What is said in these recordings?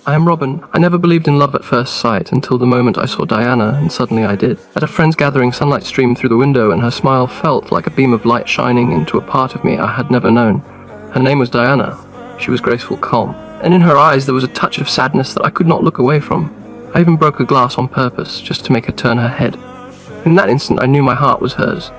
I am Robin. I never believed in love at first sight until the moment I saw Diana, and suddenly I did. At a friend's gathering, sunlight streamed through the window, and her smile felt like a beam of light shining into a part of me I had never known. Her name was Diana. She was graceful, calm, and in her eyes there was a touch of sadness that I could not look away from. I even broke a glass on purpose, just to make her turn her head. In that instant I knew my heart was hers.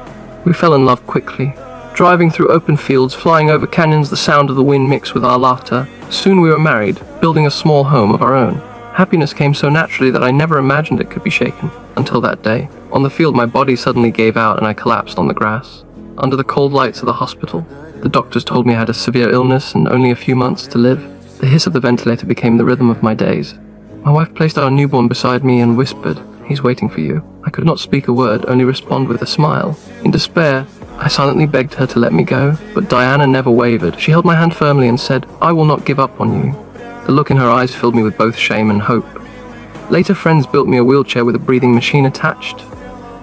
We fell in love quickly. Driving through open fields, flying over canyons, the sound of the wind mixed with our laughter. Soon we were married, building a small home of our own. Happiness came so naturally that I never imagined it could be shaken. Until that day. On the field, my body suddenly gave out and I collapsed on the grass. Under the cold lights of the hospital, the doctors told me I had a severe illness and only a few months to live. The hiss of the ventilator became the rhythm of my days. My wife placed our newborn beside me and whispered, "He's waiting for you." I could not speak a word, only respond with a smile. In despair, I silently begged her to let me go, but Diana never wavered. She held my hand firmly and said, "I will not give up on you." The look in her eyes filled me with both shame and hope. Later, friends built me a wheelchair with a breathing machine attached.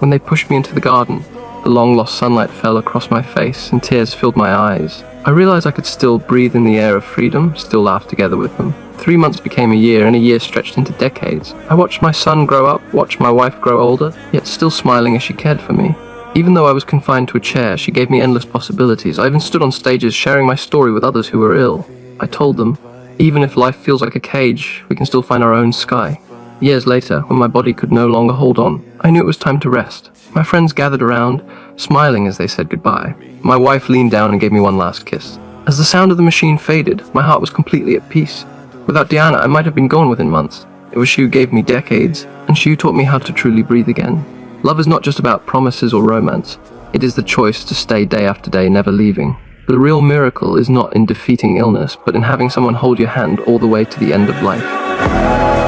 When they pushed me into the garden, the long-lost sunlight fell across my face and tears filled my eyes. I realized I could still breathe in the air of freedom, still laugh together with them. 3 months became a year, and a year stretched into decades. I watched my son grow up, watched my wife grow older, yet still smiling as she cared for me. Even though I was confined to a chair, she gave me endless possibilities. I even stood on stages sharing my story with others who were ill. I told them, even if life feels like a cage, we can still find our own sky. Years later, when my body could no longer hold on, I knew it was time to rest. My friends gathered around, smiling as they said goodbye. My wife leaned down and gave me one last kiss. As the sound of the machine faded, my heart was completely at peace. Without Diana, I might have been gone within months. It was she who gave me decades, and she who taught me how to truly breathe again. Love is not just about promises or romance. It is the choice to stay day after day, never leaving. The real miracle is not in defeating illness, but in having someone hold your hand all the way to the end of life.